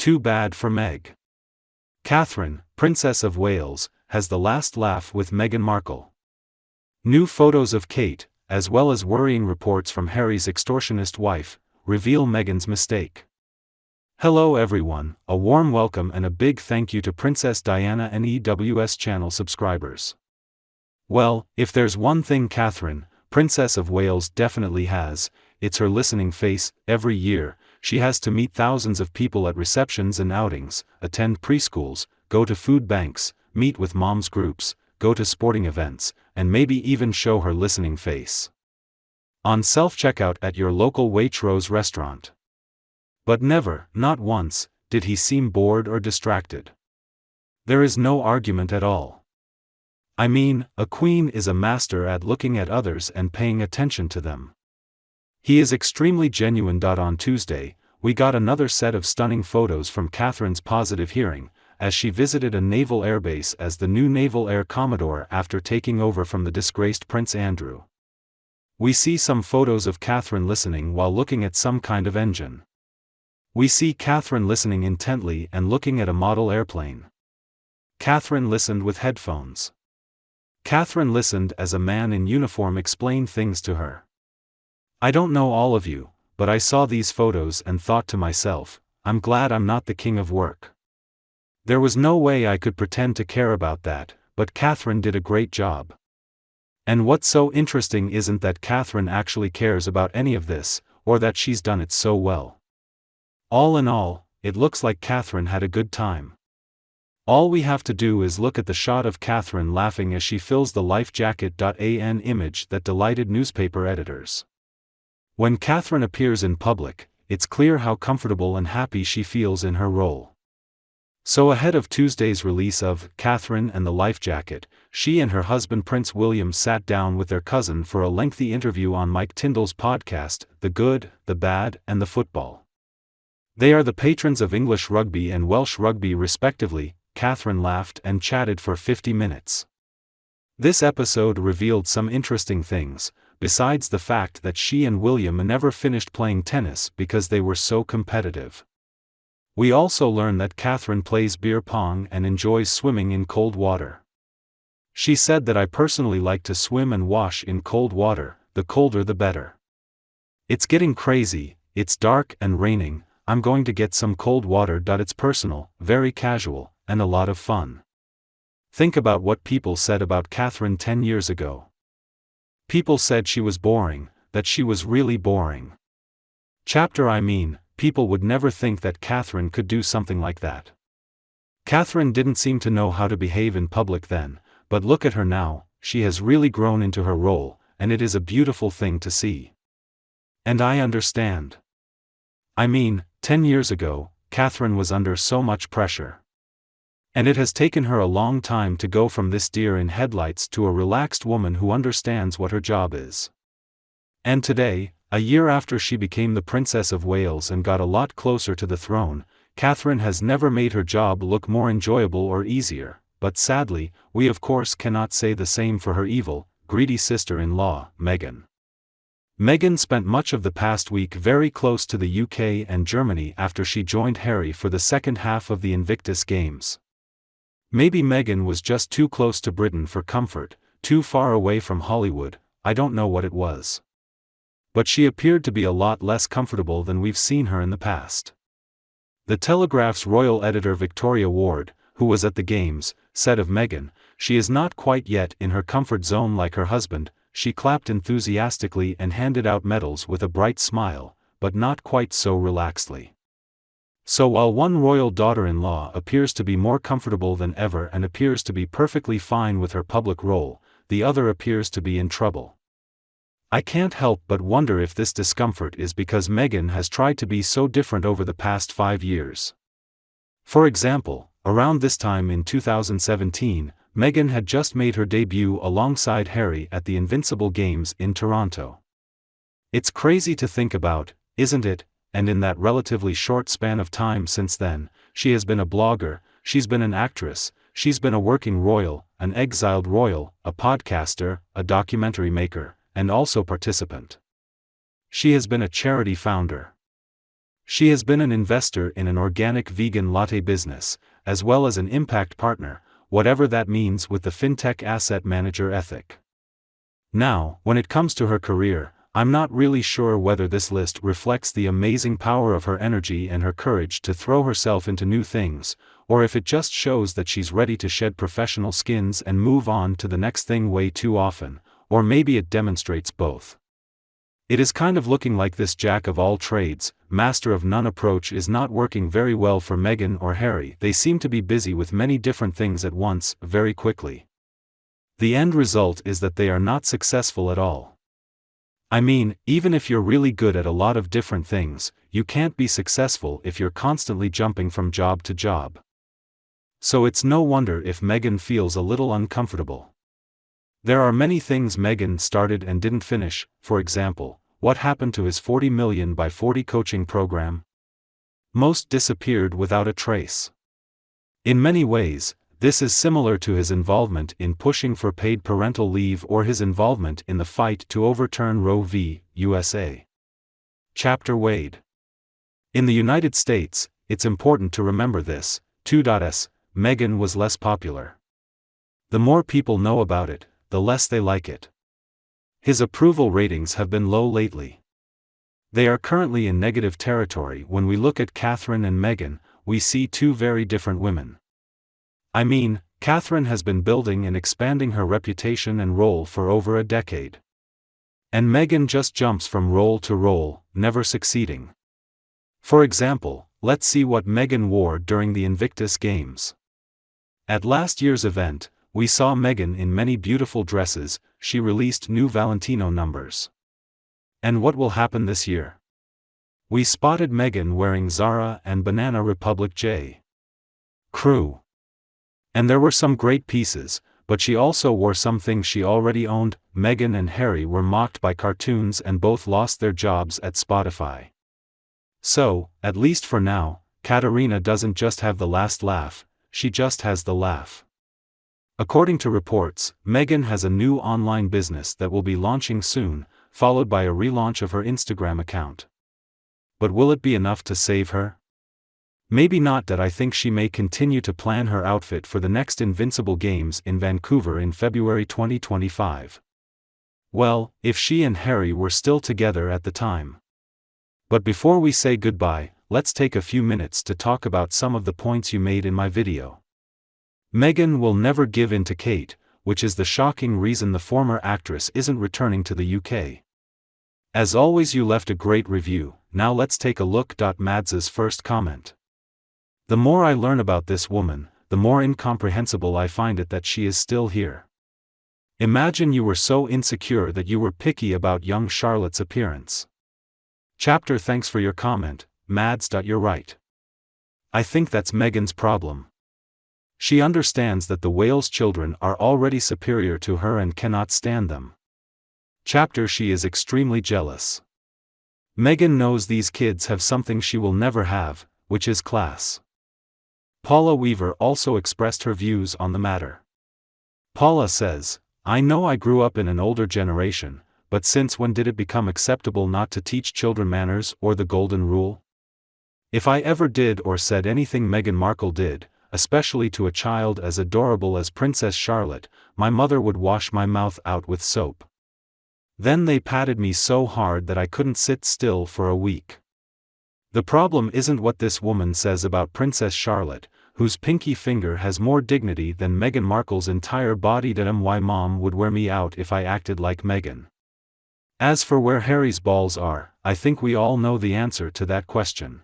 Too bad for Meg. Catherine, Princess of Wales, has the last laugh with Meghan Markle. New photos of Kate, as well as worrying reports from Harry's extortionist wife, reveal Meghan's mistake. Hello everyone, a warm welcome and a big thank you to Princess Diana and EWS channel subscribers. Well, if there's one thing Catherine, Princess of Wales definitely has, it's her listening face. Every year, she has to meet thousands of people at receptions and outings, attend preschools, go to food banks, meet with moms groups, go to sporting events, and maybe even show her listening face on self-checkout at your local Waitrose restaurant. But never, not once, did he seem bored or distracted. There is no argument at all. I mean, a queen is a master at looking at others and paying attention to them. He is extremely genuine. On Tuesday, we got another set of stunning photos from Catherine's positive hearing, as she visited a naval airbase as the new Naval Air Commodore after taking over from the disgraced Prince Andrew. We see some photos of Catherine listening while looking at some kind of engine. We see Catherine listening intently and looking at a model airplane. Catherine listened with headphones. Catherine listened as a man in uniform explained things to her. I don't know all of you, but I saw these photos and thought to myself, I'm glad I'm not the king of work. There was no way I could pretend to care about that, but Catherine did a great job. And what's so interesting isn't that Catherine actually cares about any of this, or that she's done it so well. All in all, it looks like Catherine had a good time. All we have to do is look at the shot of Catherine laughing as she fills the life jacket.an image that delighted newspaper editors. When Catherine appears in public, it's clear how comfortable and happy she feels in her role. So ahead of Tuesday's release of Catherine and the Life Jacket, she and her husband Prince William sat down with their cousin for a lengthy interview on Mike Tyndall's podcast, The Good, the Bad, and the Football. They are the patrons of English rugby and Welsh rugby respectively. Catherine laughed and chatted for 50 minutes. This episode revealed some interesting things, besides the fact that she and William never finished playing tennis because they were so competitive. We also learn that Catherine plays beer pong and enjoys swimming in cold water. She said that I personally like to swim and wash in cold water, the colder the better. It's getting crazy, it's dark and raining, I'm going to get some cold water. It's personal, very casual, and a lot of fun. Think about what people said about Catherine 10 years ago. People said she was boring, that she was really boring. People would never think that Catherine could do something like that. Catherine didn't seem to know how to behave in public then, but look at her now, she has really grown into her role, and it is a beautiful thing to see. And I understand. 10 years ago, Catherine was under so much pressure. And it has taken her a long time to go from this deer in headlights to a relaxed woman who understands what her job is. And today, a year after she became the Princess of Wales and got a lot closer to the throne, Catherine has never made her job look more enjoyable or easier, but sadly, we of course cannot say the same for her evil, greedy sister-in-law, Meghan. Meghan spent much of the past week very close to the UK and Germany after she joined Harry for the second half of the Invictus Games. Maybe Meghan was just too close to Britain for comfort, too far away from Hollywood, I don't know what it was. But she appeared to be a lot less comfortable than we've seen her in the past. The Telegraph's royal editor Victoria Ward, who was at the games, said of Meghan, she is not quite yet in her comfort zone like her husband. She clapped enthusiastically and handed out medals with a bright smile, but not quite so relaxedly. So while one royal daughter-in-law appears to be more comfortable than ever and appears to be perfectly fine with her public role, the other appears to be in trouble. I can't help but wonder if this discomfort is because Meghan has tried to be so different over the past 5 years. For example, around this time in 2017, Meghan had just made her debut alongside Harry at the Invincible Games in Toronto. It's crazy to think about, isn't it? And in that relatively short span of time since then, she has been a blogger, she's been an actress, she's been a working royal, an exiled royal, a podcaster, a documentary maker, and also participant. She has been a charity founder. She has been an investor in an organic vegan latte business, as well as an impact partner, whatever that means with the fintech asset manager ethic. Now, when it comes to her career, I'm not really sure whether this list reflects the amazing power of her energy and her courage to throw herself into new things, or if it just shows that she's ready to shed professional skins and move on to the next thing way too often, or maybe it demonstrates both. It is kind of looking like this jack of all trades, master of none approach is not working very well for Meghan or Harry. They seem to be busy with many different things at once, very quickly. The end result is that they are not successful at all. I mean, even if you're really good at a lot of different things, you can't be successful if you're constantly jumping from job to job. So it's no wonder if Meghan feels a little uncomfortable. There are many things Meghan started and didn't finish. For example, what happened to his 40 million by 40 coaching program? Most disappeared without a trace. In many ways, this is similar to his involvement in pushing for paid parental leave or his involvement in the fight to overturn Roe v. USA. Chapter Wade. In the United States, it's important to remember this, 2.s, Meghan was less popular. The more people know about it, the less they like it. His approval ratings have been low lately. They are currently in negative territory. When we look at Catherine and Meghan, we see two very different women. I mean, Catherine has been building and expanding her reputation and role for over a decade. And Meghan just jumps from role to role, never succeeding. For example, let's see what Meghan wore during the Invictus Games. At last year's event, we saw Meghan in many beautiful dresses. She released new Valentino numbers. And what will happen this year? We spotted Meghan wearing Zara and Banana Republic J. Crew. And there were some great pieces, but she also wore some things she already owned. Meghan and Harry were mocked by cartoons and both lost their jobs at Spotify. So, at least for now, Katerina doesn't just have the last laugh, she just has the laugh. According to reports, Meghan has a new online business that will be launching soon, followed by a relaunch of her Instagram account. But will it be enough to save her? Maybe not. That I think she may continue to plan her outfit for the next Invincible Games in Vancouver in February 2025. Well, if she and Harry were still together at the time. But before we say goodbye, let's take a few minutes to talk about some of the points you made in my video. Meghan will never give in to Kate, which is the shocking reason the former actress isn't returning to the UK. As always, you left a great review. Now let's take a look. Mads's first comment. The more I learn about this woman, the more incomprehensible I find it that she is still here. Imagine you were so insecure that you were picky about young Charlotte's appearance. Chapter. Thanks for your comment, Mads. You're right. I think that's Meghan's problem. She understands that the Wales children are already superior to her and cannot stand them. Chapter. She is extremely jealous. Meghan knows these kids have something she will never have, which is class. Paula Weaver also expressed her views on the matter. Paula says, I know I grew up in an older generation, but since when did it become acceptable not to teach children manners or the golden rule? If I ever did or said anything Meghan Markle did, especially to a child as adorable as Princess Charlotte, my mother would wash my mouth out with soap. Then they patted me so hard that I couldn't sit still for a week. The problem isn't what this woman says about Princess Charlotte, whose pinky finger has more dignity than Meghan Markle's entire body. My mom would wear me out if I acted like Meghan. As for where Harry's balls are, I think we all know the answer to that question.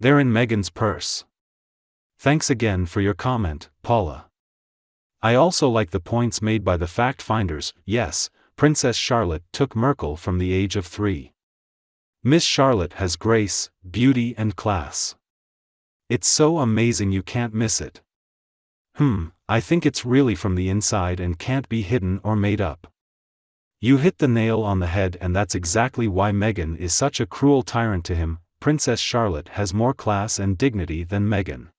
They're in Meghan's purse. Thanks again for your comment, Paula. I also like the points made by the fact finders. Yes, Princess Charlotte took Markle from the age of 3. Miss Charlotte has grace, beauty and class. It's so amazing you can't miss it. I think it's really from the inside and can't be hidden or made up. You hit the nail on the head, and that's exactly why Meghan is such a cruel tyrant to him. Princess Charlotte has more class and dignity than Meghan.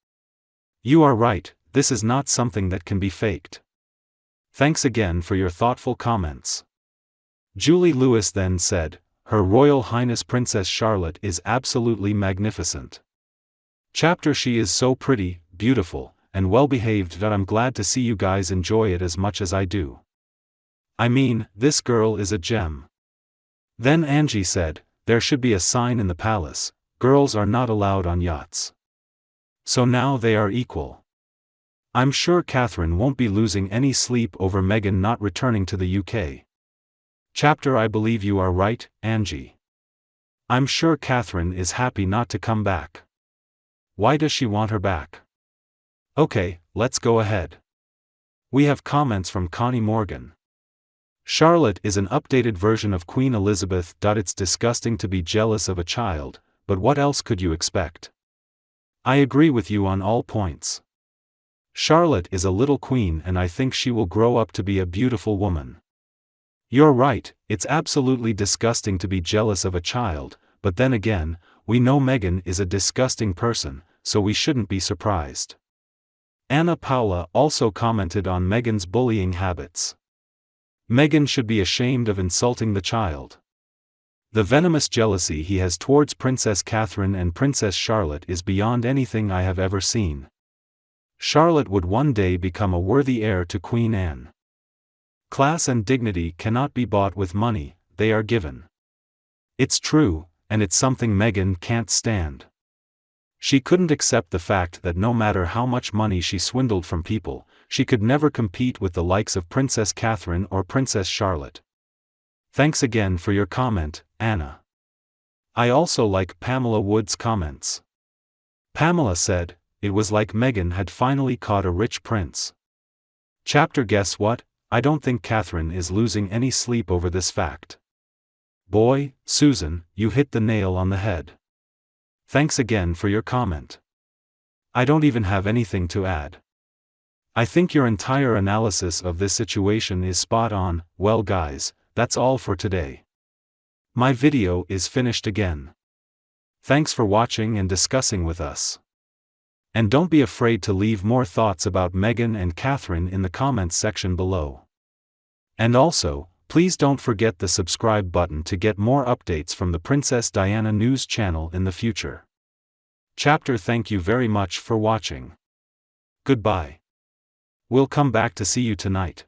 You are right, this is not something that can be faked. Thanks again for your thoughtful comments. Julie Lewis then said, Her Royal Highness Princess Charlotte is absolutely magnificent. Chapter She is so pretty, beautiful, and well-behaved that I'm glad to see you guys enjoy it as much as I do. I mean, this girl is a gem. Then Angie said, there should be a sign in the palace, girls are not allowed on yachts. So now they are equal. I'm sure Catherine won't be losing any sleep over Meghan not returning to the UK. Chapter I believe you are right, Angie. I'm sure Catherine is happy not to come back. Why does she want her back? Okay, let's go ahead. We have comments from Connie Morgan. Charlotte is an updated version of Queen Elizabeth. It's disgusting to be jealous of a child, but what else could you expect? I agree with you on all points. Charlotte is a little queen and I think she will grow up to be a beautiful woman. You're right, it's absolutely disgusting to be jealous of a child, but then again, we know Meghan is a disgusting person, so we shouldn't be surprised. Anna Paula also commented on Meghan's bullying habits. Meghan should be ashamed of insulting the child. The venomous jealousy he has towards Princess Catherine and Princess Charlotte is beyond anything I have ever seen. Charlotte would one day become a worthy heir to Queen Anne. Class and dignity cannot be bought with money, they are given. It's true, and it's something Meghan can't stand. She couldn't accept the fact that no matter how much money she swindled from people, she could never compete with the likes of Princess Catherine or Princess Charlotte. Thanks again for your comment, Anna. I also like Pamela Wood's comments. Pamela said, it was like Meghan had finally caught a rich prince. Chapter Guess what? I don't think Catherine is losing any sleep over this fact. Boy, Susan, you hit the nail on the head. Thanks again for your comment. I don't even have anything to add. I think your entire analysis of this situation is spot on. Well guys, that's all for today. My video is finished again. Thanks for watching and discussing with us. And don't be afraid to leave more thoughts about Meghan and Catherine in the comments section below. And also, please don't forget the subscribe button to get more updates from the Princess Diana News channel in the future. Chapter Thank you very much for watching. Goodbye. We'll come back to see you tonight.